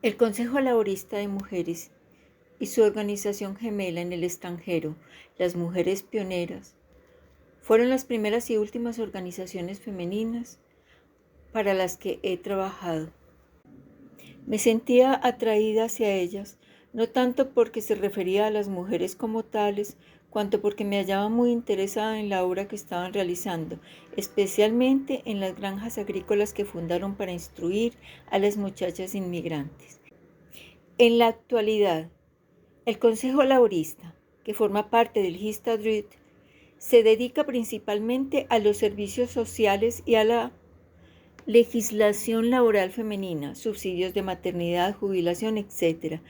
El Consejo Laborista de Mujeres y su organización gemela en el extranjero, las Mujeres Pioneras, fueron las primeras y últimas organizaciones femeninas para las que he trabajado. Me sentía atraída hacia ellas, no tanto porque se refería a las mujeres como tales, cuanto porque me hallaba muy interesada en la obra que estaban realizando, especialmente en las granjas agrícolas que fundaron para instruir a las muchachas inmigrantes. En la actualidad, el Consejo Laborista, que forma parte del Histadrut, se dedica principalmente a los servicios sociales y a la legislación laboral femenina, subsidios de maternidad, jubilación, etc.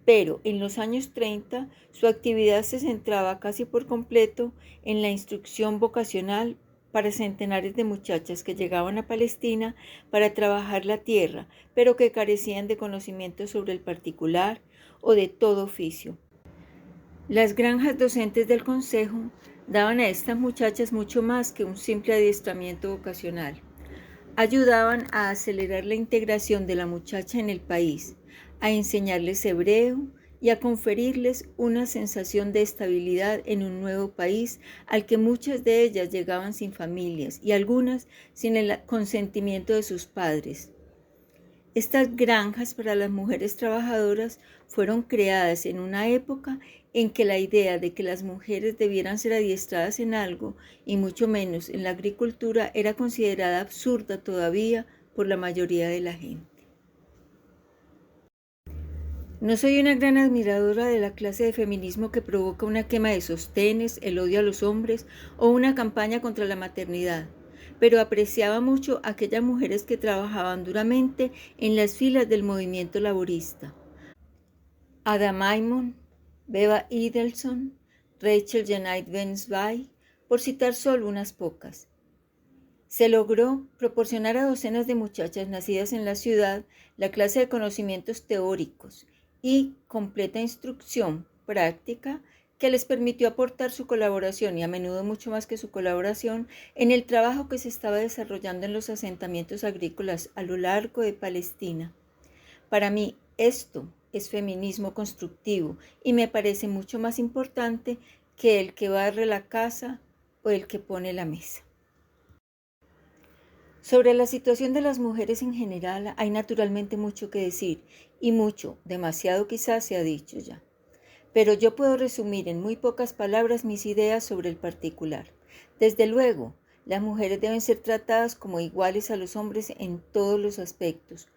Pero en los años 30 su actividad se centraba casi por completo en la instrucción vocacional para centenares de muchachas que llegaban a Palestina para trabajar la tierra, pero que carecían de conocimiento sobre el particular o de todo oficio. Las granjas docentes del Consejo daban a estas muchachas mucho más que un simple adiestramiento vocacional. Ayudaban a acelerar la integración de la muchacha en el país, a enseñarles hebreo y a conferirles una sensación de estabilidad en un nuevo país al que muchas de ellas llegaban sin familias y algunas sin el consentimiento de sus padres. Estas granjas para las mujeres trabajadoras fueron creadas en una época en que la idea de que las mujeres debieran ser adiestradas en algo, y mucho menos en la agricultura, era considerada absurda todavía por la mayoría de la gente. No soy una gran admiradora de la clase de feminismo que provoca una quema de sostenes, el odio a los hombres o una campaña contra la maternidad, pero apreciaba mucho a aquellas mujeres que trabajaban duramente en las filas del movimiento laborista. Ada Maimon, Beba Idelson, Rachel Jenait Bensby, por citar solo unas pocas. Se logró proporcionar a docenas de muchachas nacidas en la ciudad la clase de conocimientos teóricos y completa instrucción práctica que les permitió aportar su colaboración, y a menudo mucho más que su colaboración, en el trabajo que se estaba desarrollando en los asentamientos agrícolas a lo largo de Palestina. Para mí, esto es feminismo constructivo y me parece mucho más importante que el que barre la casa o el que pone la mesa. Sobre la situación de las mujeres en general hay naturalmente mucho que decir, y mucho, demasiado quizás, se ha dicho ya. Pero yo puedo resumir en muy pocas palabras mis ideas sobre el particular. Desde luego, las mujeres deben ser tratadas como iguales a los hombres en todos los aspectos,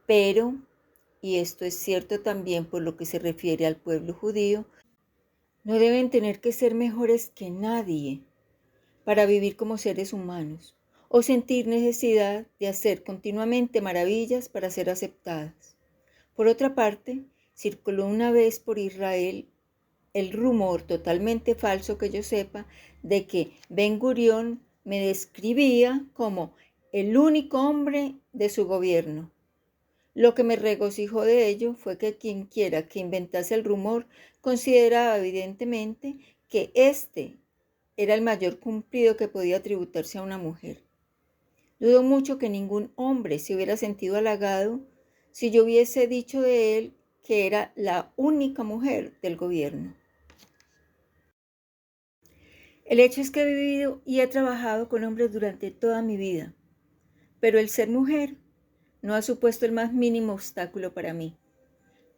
pero, y esto es cierto también por lo que se refiere al pueblo judío, no deben tener que ser mejores que nadie para vivir como seres humanos, o sentir necesidad de hacer continuamente maravillas para ser aceptadas. Por otra parte, circuló una vez por Israel el rumor, totalmente falso que yo sepa, de que Ben Gurión me describía como el único hombre de su gobierno. Lo que me regocijó de ello fue que quienquiera que inventase el rumor consideraba evidentemente que este era el mayor cumplido que podía tributarse a una mujer. Dudo mucho que ningún hombre se hubiera sentido halagado si yo hubiese dicho de él que era la única mujer del gobierno. El hecho es que he vivido y he trabajado con hombres durante toda mi vida, pero el ser mujer no ha supuesto el más mínimo obstáculo para mí.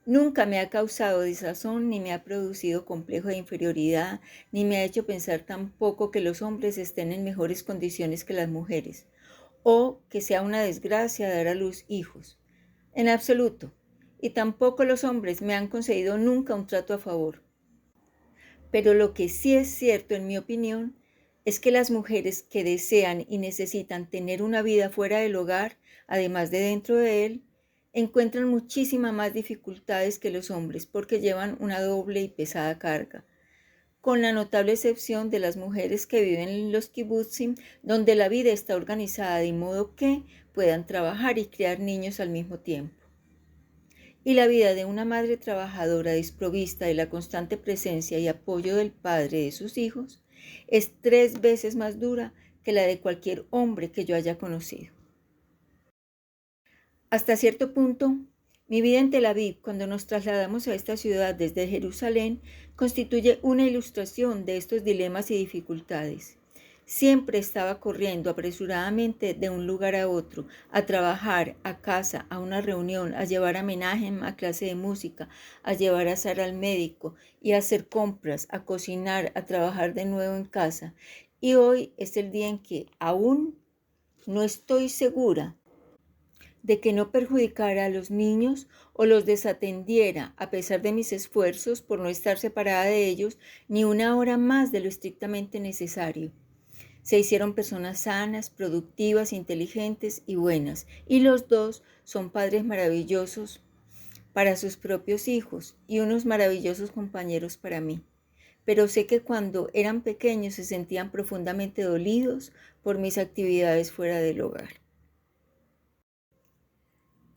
Nunca me ha causado desazón, ni me ha producido complejo de inferioridad, ni me ha hecho pensar tampoco que los hombres estén en mejores condiciones que las mujeres, o que sea una desgracia dar a luz hijos. En absoluto. Y tampoco los hombres me han concedido nunca un trato a favor. Pero lo que sí es cierto, en mi opinión, es que las mujeres que desean y necesitan tener una vida fuera del hogar, además de dentro de él, encuentran muchísimas más dificultades que los hombres porque llevan una doble y pesada carga, con la notable excepción de las mujeres que viven en los kibutzim, donde la vida está organizada de modo que puedan trabajar y criar niños al mismo tiempo. Y la vida de una madre trabajadora desprovista de la constante presencia y apoyo del padre de sus hijos es 3 veces más dura que la de cualquier hombre que yo haya conocido. Hasta cierto punto, Mi vida en Tel Aviv, cuando nos trasladamos a esta ciudad desde Jerusalén, constituye una ilustración de estos dilemas y dificultades. Siempre estaba corriendo apresuradamente de un lugar a otro, a trabajar, a casa, a una reunión, a llevar a Menahem a clase de música, a llevar a Sara al médico y a hacer compras, a cocinar, a trabajar de nuevo en casa. Y hoy es el día en que aún no estoy segura de que no perjudicara a los niños o los desatendiera a pesar de mis esfuerzos por no estar separada de ellos ni una hora más de lo estrictamente necesario. Se hicieron personas sanas, productivas, inteligentes y buenas, y los dos son padres maravillosos para sus propios hijos y unos maravillosos compañeros para mí. Pero sé que cuando eran pequeños se sentían profundamente dolidos por mis actividades fuera del hogar.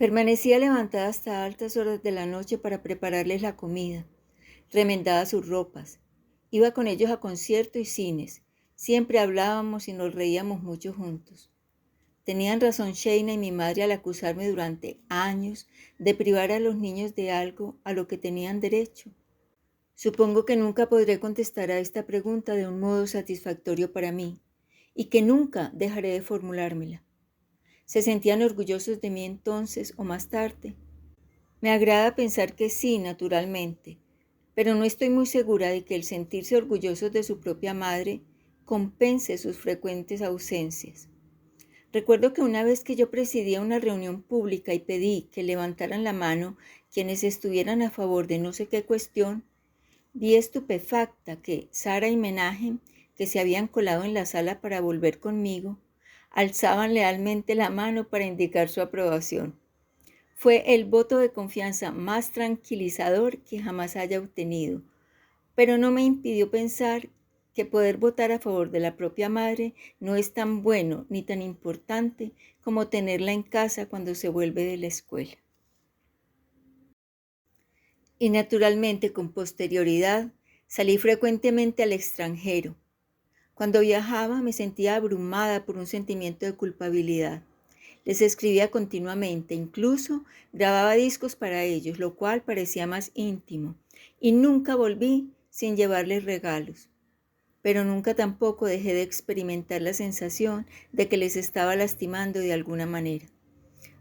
Permanecía levantada hasta altas horas de la noche para prepararles la comida, remendaba sus ropas. Iba con ellos a conciertos y cines. Siempre hablábamos y nos reíamos mucho juntos. Tenían razón Sheina y mi madre al acusarme durante años de privar a los niños de algo a lo que tenían derecho. Supongo que nunca podré contestar a esta pregunta de un modo satisfactorio para mí y que nunca dejaré de formulármela. ¿Se sentían orgullosos de mí entonces o más tarde? Me agrada pensar que sí, naturalmente, pero no estoy muy segura de que el sentirse orgullosos de su propia madre compense sus frecuentes ausencias. Recuerdo que una vez que yo presidía una reunión pública y pedí que levantaran la mano quienes estuvieran a favor de no sé qué cuestión, vi estupefacta que Sara y Menahem, que se habían colado en la sala para volver conmigo, alzaban lealmente la mano para indicar su aprobación. Fue el voto de confianza más tranquilizador que jamás haya obtenido, pero no me impidió pensar que poder votar a favor de la propia madre no es tan bueno ni tan importante como tenerla en casa cuando se vuelve de la escuela. Y naturalmente, con posterioridad, salí frecuentemente al extranjero. Cuando viajaba me sentía abrumada por un sentimiento de culpabilidad. Les escribía continuamente, incluso grababa discos para ellos, lo cual parecía más íntimo, y nunca volví sin llevarles regalos. Pero nunca tampoco dejé de experimentar la sensación de que les estaba lastimando de alguna manera.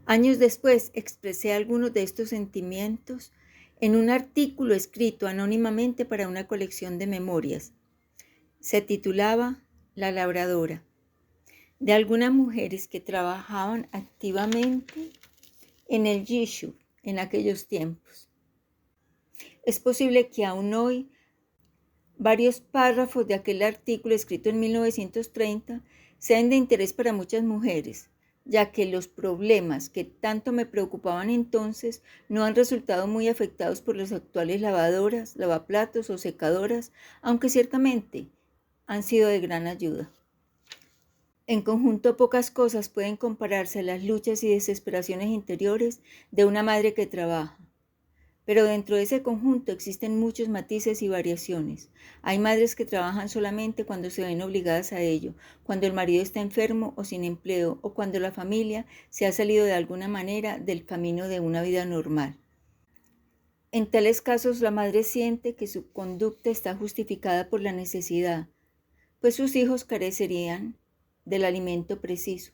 Años después expresé algunos de estos sentimientos en un artículo escrito anónimamente para una colección de memorias. Se titulaba La labradora, de algunas mujeres que trabajaban activamente en el Yishuv en aquellos tiempos. Es posible que aún hoy varios párrafos de aquel artículo escrito en 1930 sean de interés para muchas mujeres, ya que los problemas que tanto me preocupaban entonces no han resultado muy afectados por las actuales lavadoras, lavaplatos o secadoras, aunque ciertamente han sido de gran ayuda. En conjunto, pocas cosas pueden compararse a las luchas y desesperaciones interiores de una madre que trabaja. Pero dentro de ese conjunto existen muchos matices y variaciones. Hay madres que trabajan solamente cuando se ven obligadas a ello, cuando el marido está enfermo o sin empleo, o cuando la familia se ha salido de alguna manera del camino de una vida normal. En tales casos, la madre siente que su conducta está justificada por la necesidad, pues sus hijos carecerían del alimento preciso.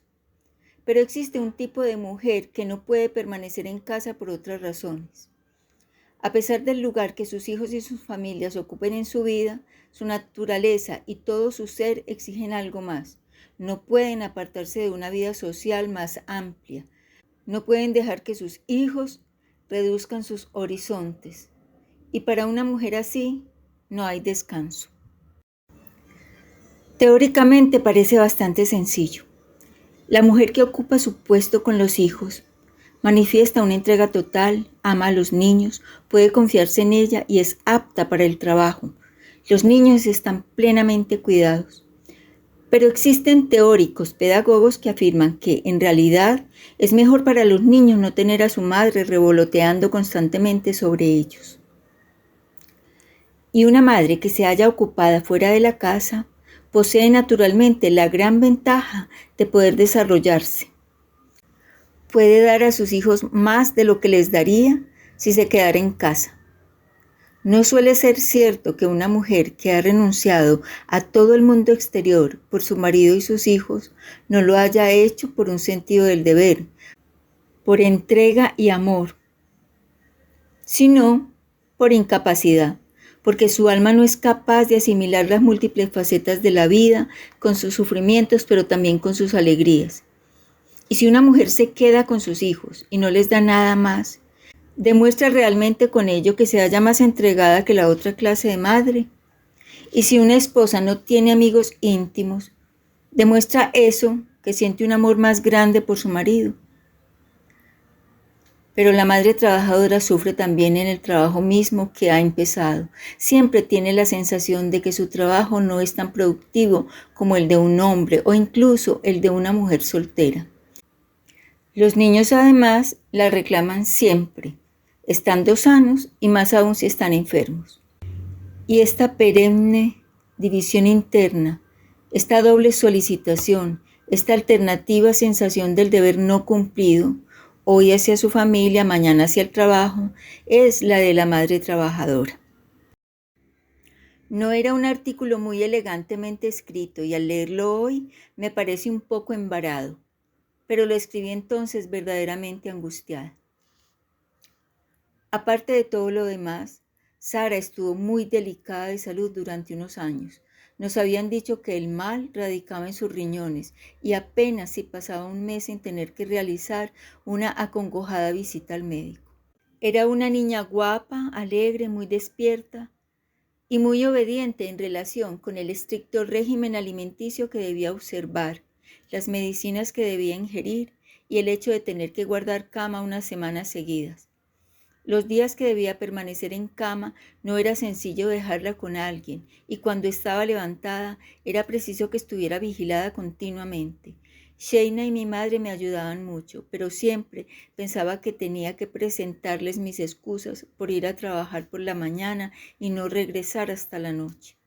Pero existe un tipo de mujer que no puede permanecer en casa por otras razones. A pesar del lugar que sus hijos y sus familias ocupen en su vida, su naturaleza y todo su ser exigen algo más. No pueden apartarse de una vida social más amplia. No pueden dejar que sus hijos reduzcan sus horizontes. Y para una mujer así, no hay descanso. Teóricamente parece bastante sencillo. La mujer que ocupa su puesto con los hijos manifiesta una entrega total, ama a los niños, puede confiarse en ella y es apta para el trabajo. Los niños están plenamente cuidados. Pero existen teóricos, pedagogos que afirman que, en realidad, es mejor para los niños no tener a su madre revoloteando constantemente sobre ellos. Y una madre que se haya ocupada fuera de la casa posee naturalmente la gran ventaja de poder desarrollarse. puede dar a sus hijos más de lo que les daría si se quedara en casa. No suele ser cierto que una mujer que ha renunciado a todo el mundo exterior por su marido y sus hijos no lo haya hecho por un sentido del deber, por entrega y amor, sino por incapacidad, porque su alma no es capaz de asimilar las múltiples facetas de la vida, con sus sufrimientos, pero también con sus alegrías. Y si una mujer se queda con sus hijos y no les da nada más, ¿demuestra realmente con ello que se halla más entregada que la otra clase de madre? Y si una esposa no tiene amigos íntimos, ¿demuestra eso que siente un amor más grande por su marido? Pero la madre trabajadora sufre también en el trabajo mismo que ha empezado. Siempre tiene la sensación de que su trabajo no es tan productivo como el de un hombre o incluso el de una mujer soltera. Los niños además la reclaman siempre, estando sanos y más aún si están enfermos. Y esta perenne división interna, esta doble solicitación, esta alternativa sensación del deber no cumplido, hoy hacia su familia, mañana hacia el trabajo, es la de la madre trabajadora. No era un artículo muy elegantemente escrito y al leerlo hoy me parece un poco embarado, pero lo escribí entonces verdaderamente angustiada. Aparte de todo lo demás, Sara estuvo muy delicada de salud durante unos años. Nos habían dicho que el mal radicaba en sus riñones y apenas si pasaba un mes sin tener que realizar una acongojada visita al médico. Era una niña guapa, alegre, muy despierta y muy obediente en relación con el estricto régimen alimenticio que debía observar, las medicinas que debía ingerir y el hecho de tener que guardar cama unas semanas seguidas. Los días que debía permanecer en cama no era sencillo dejarla con alguien y cuando estaba levantada era preciso que estuviera vigilada continuamente. Sheina y mi madre me ayudaban mucho, pero siempre pensaba que tenía que presentarles mis excusas por ir a trabajar por la mañana y no regresar hasta la noche.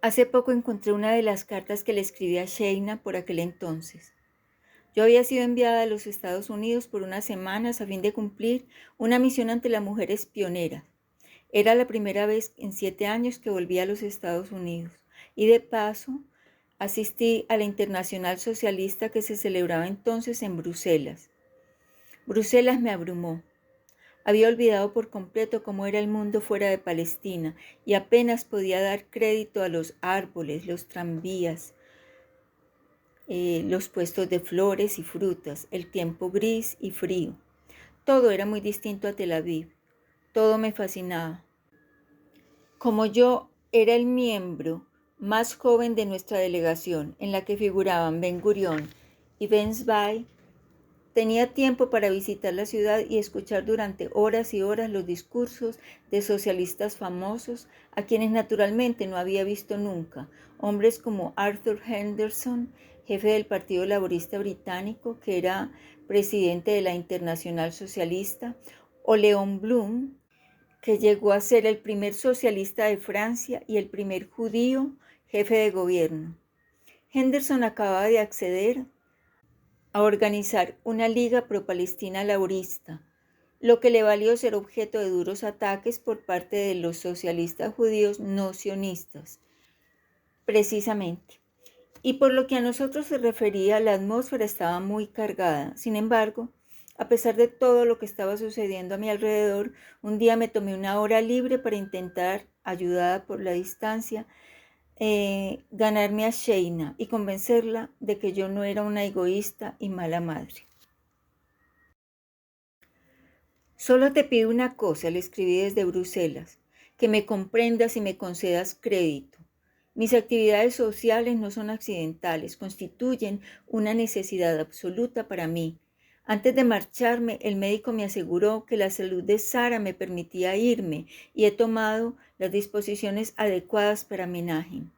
Hace poco encontré una de las cartas que le escribí a Sheina por aquel entonces. Yo había sido enviada a los Estados Unidos por unas semanas a fin de cumplir una misión ante las mujeres pioneras. Era la primera vez en 7 años que volví a los Estados Unidos y de paso asistí a la Internacional Socialista que se celebraba entonces en Bruselas. Bruselas me abrumó. Había olvidado por completo cómo era el mundo fuera de Palestina y apenas podía dar crédito a los árboles, los tranvías, los puestos de flores y frutas, el tiempo gris y frío. Todo era muy distinto a Tel Aviv. Todo me fascinaba. Como yo era el miembro más joven de nuestra delegación, en la que figuraban Ben Gurión y Ben Zvi, tenía tiempo para visitar la ciudad y escuchar durante horas y horas los discursos de socialistas famosos, a quienes naturalmente no había visto nunca, hombres como Arthur Henderson, jefe del Partido Laborista Británico, que era presidente de la Internacional Socialista, o Leon Blum, que llegó a ser el primer socialista de Francia y el primer judío jefe de gobierno. Henderson acababa de acceder a organizar una liga pro-palestina laborista, lo que le valió ser objeto de duros ataques por parte de los socialistas judíos no sionistas, precisamente. Y por lo que a nosotros se refería, la atmósfera estaba muy cargada. Sin embargo, a pesar de todo lo que estaba sucediendo a mi alrededor, un día me tomé una hora libre para intentar, ayudada por la distancia, ganarme a Sheina y convencerla de que yo no era una egoísta y mala madre. Solo te pido una cosa, le escribí desde Bruselas, que me comprendas y me concedas crédito. Mis actividades sociales no son accidentales, constituyen una necesidad absoluta para mí. Antes de marcharme, el médico me aseguró que la salud de Sara me permitía irme y he tomado las disposiciones adecuadas para mi imagen.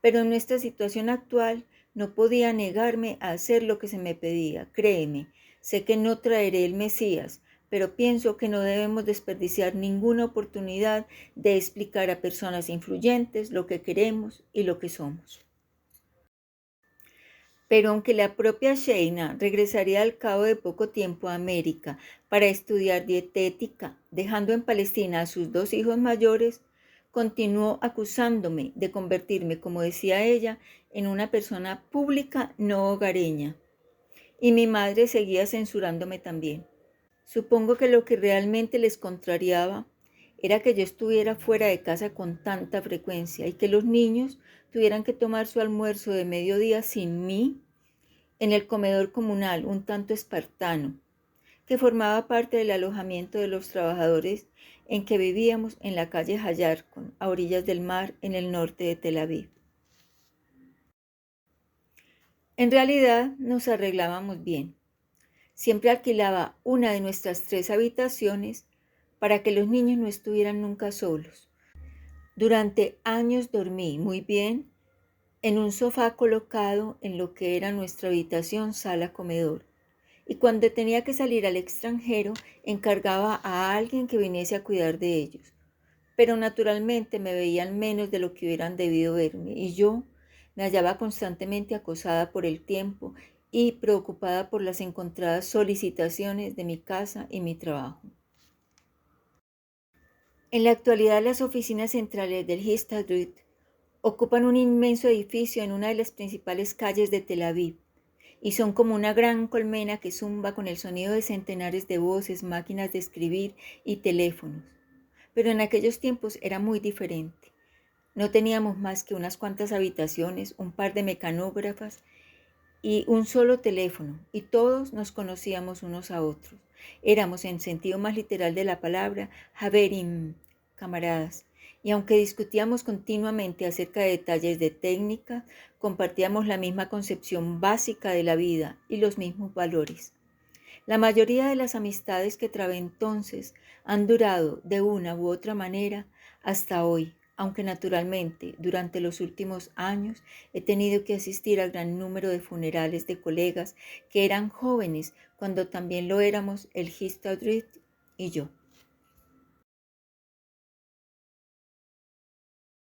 Pero en nuestra situación actual no podía negarme a hacer lo que se me pedía. Créeme, sé que no traeré el Mesías, pero pienso que no debemos desperdiciar ninguna oportunidad de explicar a personas influyentes lo que queremos y lo que somos. Pero aunque la propia Sheina regresaría al cabo de poco tiempo a América para estudiar dietética, dejando en Palestina a sus dos hijos mayores, continuó acusándome de convertirme, como decía ella, en una persona pública no hogareña. Y mi madre seguía censurándome también. Supongo que lo que realmente les contrariaba era que yo estuviera fuera de casa con tanta frecuencia y que los niños tuvieran que tomar su almuerzo de mediodía sin mí en el comedor comunal, un tanto espartano, que formaba parte del alojamiento de los trabajadores en que vivíamos en la calle Hayarkon, a orillas del mar, en el norte de Tel Aviv. En realidad nos arreglábamos bien. Siempre alquilaba una de nuestras 3 habitaciones para que los niños no estuvieran nunca solos. Durante años dormí muy bien en un sofá colocado en lo que era nuestra habitación sala comedor. Y cuando tenía que salir al extranjero, encargaba a alguien que viniese a cuidar de ellos. Pero naturalmente me veían menos de lo que hubieran debido verme, y yo me hallaba constantemente acosada por el tiempo y preocupada por las encontradas solicitaciones de mi casa y mi trabajo. En la actualidad, las oficinas centrales del Histadrut ocupan un inmenso edificio en una de las principales calles de Tel Aviv, y son como una gran colmena que zumba con el sonido de centenares de voces, máquinas de escribir y teléfonos. Pero en aquellos tiempos era muy diferente. No teníamos más que unas cuantas habitaciones, un par de mecanógrafas y un solo teléfono, y todos nos conocíamos unos a otros. Éramos, en sentido más literal de la palabra, Haverim, camaradas, y aunque discutíamos continuamente acerca de detalles de técnica, compartíamos la misma concepción básica de la vida y los mismos valores. La mayoría de las amistades que trabé entonces han durado de una u otra manera hasta hoy, aunque naturalmente durante los últimos años he tenido que asistir al gran número de funerales de colegas que eran jóvenes cuando también lo éramos el Histadrut y yo.